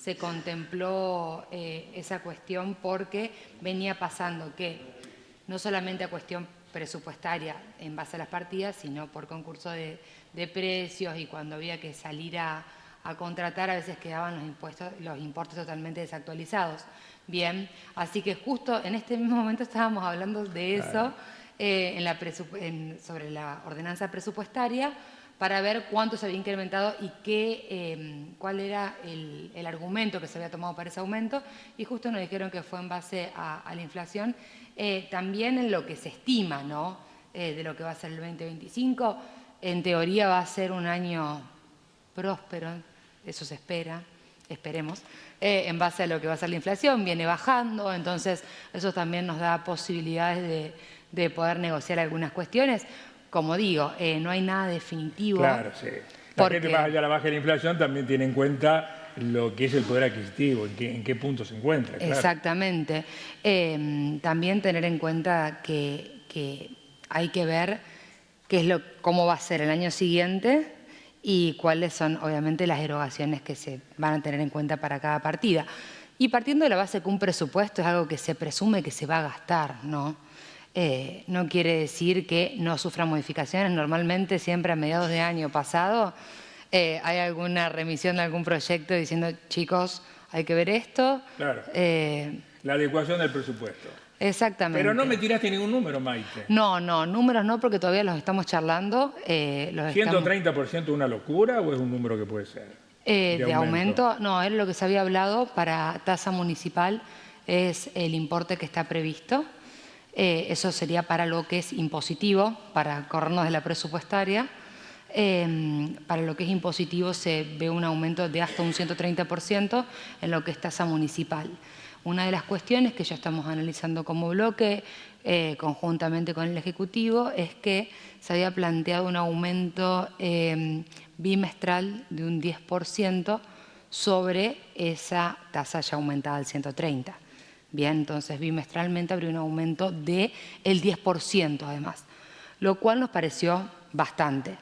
se contempló esa cuestión porque venía pasando que no solamente a cuestión presupuestaria en base a las partidas, sino por concurso de precios, y cuando había que salir a contratar a veces quedaban los importes totalmente desactualizados. Bien, así que justo en este mismo momento estábamos hablando de eso sobre la ordenanza presupuestaria, para ver cuánto se había incrementado y cuál era el argumento que se había tomado para ese aumento, y justo nos dijeron que fue en base a la inflación, también en lo que se estima, ¿no? De lo que va a ser el 2025. En teoría va a ser un año próspero, eso se espera, esperemos, en base a lo que va a ser la inflación, viene bajando, entonces eso también nos da posibilidades de poder negociar algunas cuestiones. Como digo, no hay nada definitivo. Claro, sí. La gente, más allá de la baja de la inflación, también tiene en cuenta lo que es el poder adquisitivo, en qué punto se encuentra. Claro. Exactamente. También tener en cuenta que hay que ver cómo va a ser el año siguiente y cuáles son, obviamente, las erogaciones que se van a tener en cuenta para cada partida. Y partiendo de la base que un presupuesto es algo que se presume que se va a gastar, ¿no? No quiere decir que no sufra modificaciones. Normalmente, siempre a mediados de año pasado, hay alguna remisión de algún proyecto diciendo, chicos, hay que ver esto. Claro. La adecuación del presupuesto. Exactamente. Pero no me tiraste ningún número, Maite. No, números no, porque todavía los estamos charlando. ¿130% es una locura o es un número que puede ser? De aumento, no, era lo que se había hablado para tasa municipal, es el importe que está previsto. Eso sería para lo que es impositivo, para corrernos de la presupuestaria. Para lo que es impositivo se ve un aumento de hasta un 130% en lo que es tasa municipal. Una de las cuestiones que ya estamos analizando como bloque, conjuntamente con el Ejecutivo, es que se había planteado un aumento bimestral de un 10% sobre esa tasa ya aumentada al 130%. Bien, entonces bimestralmente habría un aumento del 10% además, lo cual nos pareció bastante.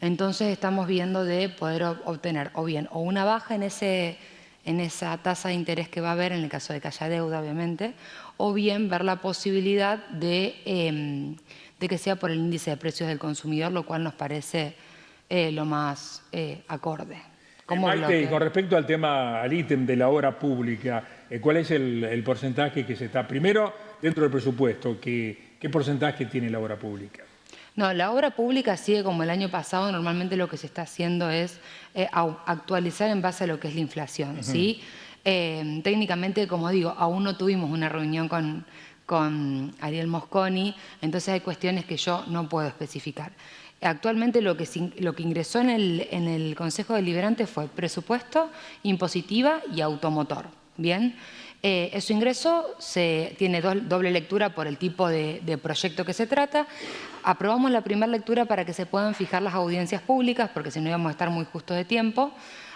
Entonces estamos viendo de poder obtener o bien o una baja en esa tasa de interés que va a haber en el caso de que haya deuda, obviamente, o bien ver la posibilidad de que sea por el índice de precios del consumidor, lo cual nos parece lo más acorde. Maite, con respecto al tema, al ítem de la obra pública, ¿cuál es el porcentaje que se está? Primero, dentro del presupuesto, ¿qué porcentaje tiene la obra pública? No, la obra pública sigue como el año pasado. Normalmente lo que se está haciendo es actualizar en base a lo que es la inflación, ¿sí? Técnicamente, como digo, aún no tuvimos una reunión con Ariel Mosconi, entonces hay cuestiones que yo no puedo especificar. Actualmente lo que ingresó en el Consejo Deliberante fue presupuesto, impositiva y automotor. Bien, eso ingresó, tiene doble lectura por el tipo de proyecto que se trata. Aprobamos la primera lectura para que se puedan fijar las audiencias públicas, porque si no íbamos a estar muy justos de tiempo.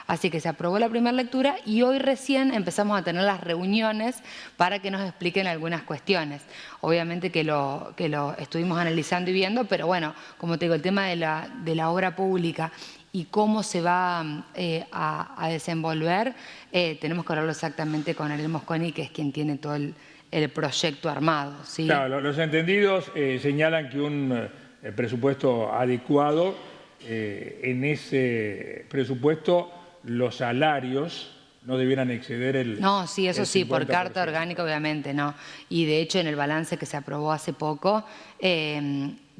Así que se aprobó la primera lectura y hoy recién empezamos a tener las reuniones para que nos expliquen algunas cuestiones. Obviamente que lo estuvimos analizando y viendo, pero bueno, como te digo, el tema de la obra pública y cómo se va a desenvolver, tenemos que hablarlo exactamente con Ariel Mosconi, que es quien tiene todo el proyecto armado, ¿sí? Claro, los entendidos señalan que un presupuesto adecuado, en ese presupuesto los salarios no debieran exceder el 50%. No, sí, eso sí, por carta orgánica obviamente, no. Y de hecho en el balance que se aprobó hace poco,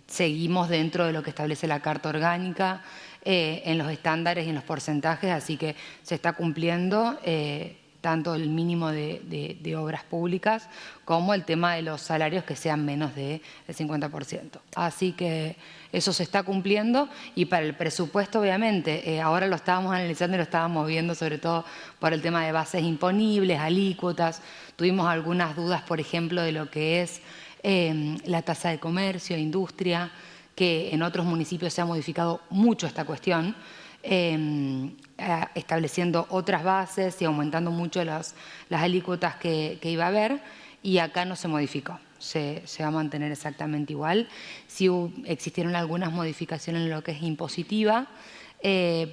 seguimos dentro de lo que establece la carta orgánica, en los estándares y en los porcentajes, así que se está cumpliendo tanto el mínimo de obras públicas como el tema de los salarios que sean menos del 50%. Así que eso se está cumpliendo, y para el presupuesto obviamente, ahora lo estábamos analizando y lo estábamos viendo sobre todo por el tema de bases imponibles, alícuotas. Tuvimos algunas dudas, por ejemplo, de lo que es la tasa de comercio, industria, que en otros municipios se ha modificado mucho esta cuestión, estableciendo otras bases y aumentando mucho las alícuotas que iba a haber, y acá no se modificó, se va a mantener exactamente igual. Sí existieron algunas modificaciones en lo que es impositiva,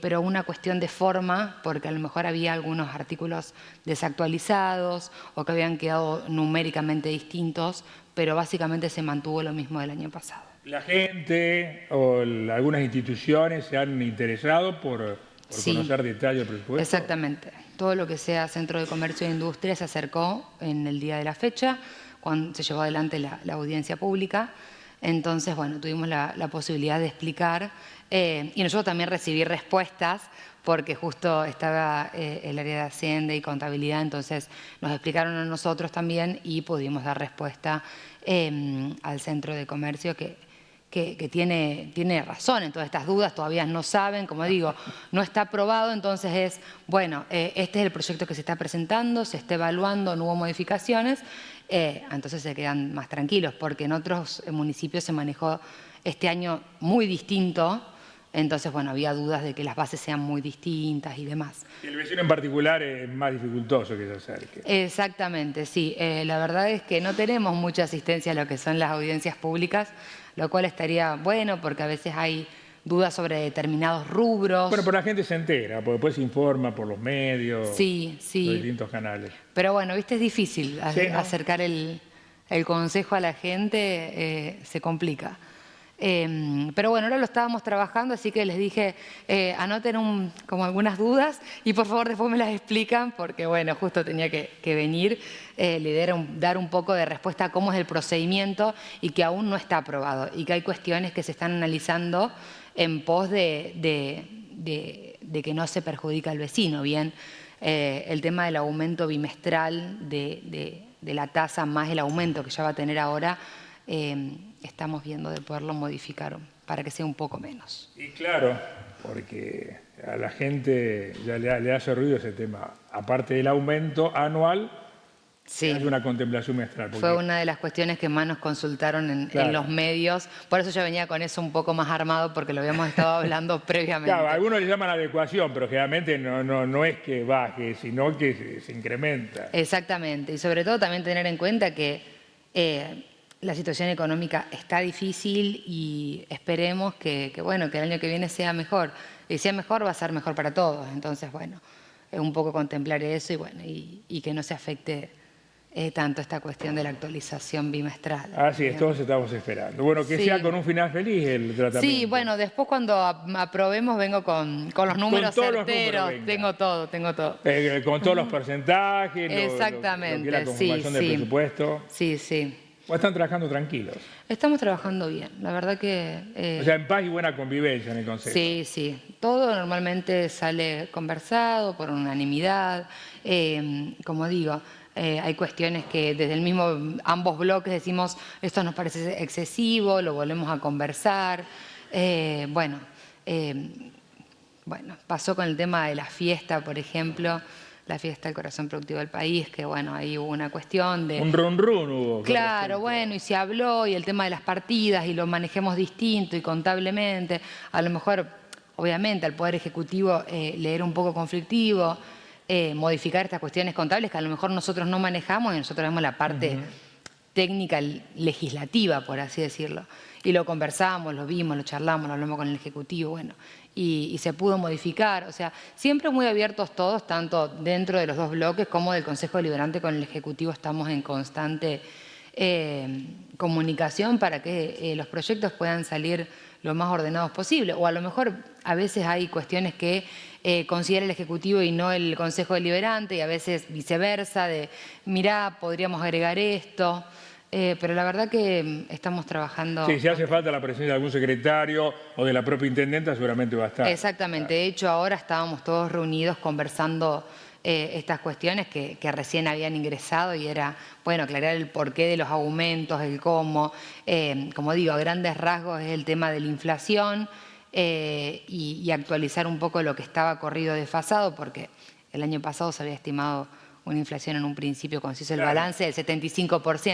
pero una cuestión de forma, porque a lo mejor había algunos artículos desactualizados o que habían quedado numéricamente distintos, pero básicamente se mantuvo lo mismo del año pasado. ¿La gente o algunas instituciones se han interesado por Sí, conocer detalles del presupuesto? Exactamente. Todo lo que sea Centro de Comercio e Industria se acercó en el día de la fecha, cuando se llevó adelante la audiencia pública. Entonces, bueno, tuvimos la posibilidad de explicar y nosotros también recibí respuestas porque justo estaba el área de Hacienda y Contabilidad, entonces nos explicaron a nosotros también y pudimos dar respuesta al Centro de Comercio que tiene razón en todas estas dudas, todavía no saben, como digo, no está aprobado, entonces es, bueno, este es el proyecto que se está presentando, se está evaluando, no hubo modificaciones, entonces se quedan más tranquilos, porque en otros municipios se manejó este año muy distinto, entonces, bueno, había dudas de que las bases sean muy distintas y demás. Y el vecino en particular es más dificultoso que se acerque. Exactamente, sí. La verdad es que no tenemos mucha asistencia a lo que son las audiencias públicas, lo cual estaría bueno porque a veces hay dudas sobre determinados rubros. Bueno, pero la gente se entera, porque después se informa por los medios, Sí, sí. los distintos canales. Pero bueno, viste, es difícil Sí, ¿no? acercar el consejo a la gente, se complica. Pero bueno, ahora lo estábamos trabajando, así que les dije, anoten como algunas dudas y por favor después me las explican, porque bueno, justo tenía que venir. La idea era dar un poco de respuesta a cómo es el procedimiento y que aún no está aprobado y que hay cuestiones que se están analizando en pos de que no se perjudica al vecino. Bien, el tema del aumento bimestral de la tasa más el aumento que ya va a tener ahora, estamos viendo de poderlo modificar para que sea un poco menos. Y claro, porque a la gente ya le hace ruido ese tema. Aparte del aumento anual, Sí. hay una contemplación menstrual. Porque... Fue una de las cuestiones que más nos consultaron en los medios. Por eso yo venía con eso un poco más armado, porque lo habíamos estado hablando previamente. Claro, algunos le llaman adecuación, pero generalmente no es que baje, sino que se incrementa. Exactamente. Y sobre todo también tener en cuenta que la situación económica está difícil y esperemos que el año que viene sea mejor. Y si es mejor, va a ser mejor para todos. Entonces, bueno, es un poco contemplar eso y que no se afecte tanto esta cuestión de la actualización bimestral. Así es, todos estamos esperando. Bueno, que sea con un final feliz el tratamiento. Sí, bueno, después cuando aprobemos vengo con los números certeros. Tengo todo. Con todos los porcentajes, Exactamente, la conformación del presupuesto. Sí. ¿O están trabajando tranquilos? Estamos trabajando bien, la verdad que... o sea, en paz y buena convivencia en el Consejo. Sí. Todo normalmente sale conversado por unanimidad. Como digo, hay cuestiones que desde el mismo ambos bloques decimos esto nos parece excesivo, lo volvemos a conversar. Bueno, pasó con el tema de la fiesta, por ejemplo, la fiesta del corazón productivo del país, que bueno, ahí hubo una cuestión de... Un run hubo. Claro, bueno, y se habló, y el tema de las partidas, y lo manejemos distinto y contablemente. A lo mejor, obviamente, al Poder Ejecutivo le era un poco conflictivo modificar estas cuestiones contables que a lo mejor nosotros no manejamos y nosotros vemos la parte técnica legislativa, por así decirlo. Y lo conversamos, lo vimos, lo charlamos, lo hablamos con el Ejecutivo, bueno, y se pudo modificar. O sea, siempre muy abiertos todos, tanto dentro de los dos bloques como del Consejo Deliberante con el Ejecutivo estamos en constante comunicación para que los proyectos puedan salir lo más ordenados posible. O a lo mejor a veces hay cuestiones que considera el Ejecutivo y no el Consejo Deliberante, y a veces viceversa, de mirá, podríamos agregar esto. Pero la verdad que estamos trabajando... Sí, si hace falta la presencia de algún secretario o de la propia intendenta, seguramente va a estar. Exactamente. De hecho, ahora estábamos todos reunidos conversando estas cuestiones que recién habían ingresado y era, bueno, aclarar el porqué de los aumentos, el cómo. Como digo, a grandes rasgos es el tema de la inflación y actualizar un poco lo que estaba corrido desfasado, porque el año pasado se había estimado una inflación en un principio, cuando se hizo el balance, del 75%,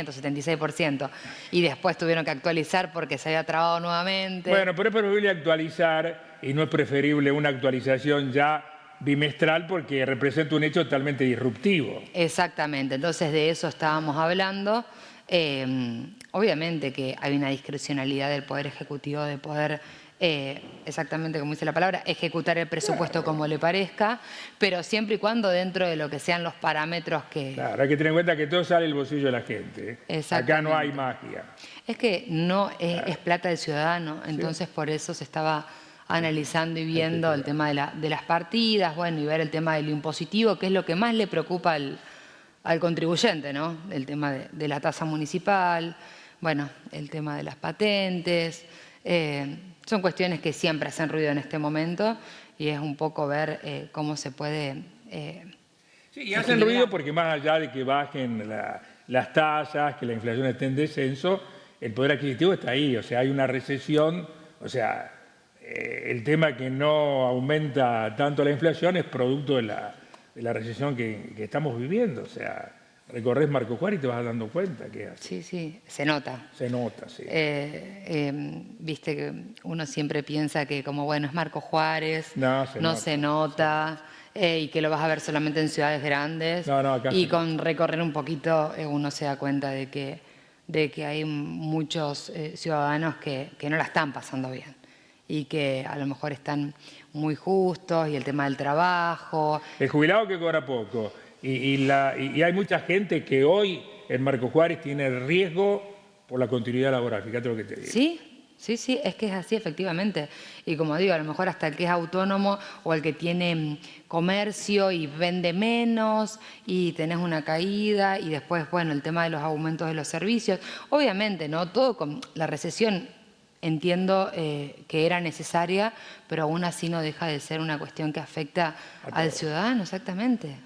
76%, y después tuvieron que actualizar porque se había trabado nuevamente. Bueno, pero es preferible actualizar y no es preferible una actualización ya bimestral porque representa un hecho totalmente disruptivo. Exactamente, entonces de eso estábamos hablando. Obviamente que hay una discrecionalidad del Poder Ejecutivo de poder exactamente como dice la palabra, ejecutar el presupuesto como le parezca, pero siempre y cuando dentro de lo que sean los parámetros que... Claro, hay que tener en cuenta que todo sale del bolsillo de la gente. Acá no hay magia. Es que no es plata del ciudadano, entonces por eso se estaba analizando y viendo el tema de las partidas, bueno, y ver el tema del impositivo, que es lo que más le preocupa al contribuyente, ¿no? El tema de la tasa municipal, bueno, el tema de las patentes. Son cuestiones que siempre hacen ruido en este momento y es un poco ver cómo se puede... Sí, y hacen ruido porque más allá de que bajen las tasas, que la inflación esté en descenso, el poder adquisitivo está ahí, o sea, hay una recesión, o sea, el tema que no aumenta tanto la inflación es producto de la recesión que estamos viviendo, o sea, recorres Marco Juárez y te vas dando cuenta que... Sí, sí, se nota. Se nota, sí. Viste que uno siempre piensa que como, bueno, es Marco Juárez, no se nota, y que lo vas a ver solamente en ciudades grandes. Acá y sí. Con recorrer un poquito uno se da cuenta de que hay muchos ciudadanos que no la están pasando bien y que a lo mejor están muy justos, y el tema del trabajo. El jubilado que cobra poco. Y hay mucha gente que hoy en Marco Juárez tiene riesgo por la continuidad laboral, fíjate lo que te digo. Sí, es que es así efectivamente. Y como digo, a lo mejor hasta el que es autónomo o el que tiene comercio y vende menos y tenés una caída y después, bueno, el tema de los aumentos de los servicios. Obviamente, ¿no? Todo con la recesión entiendo que era necesaria, pero aún así no deja de ser una cuestión que afecta al ciudadano, exactamente.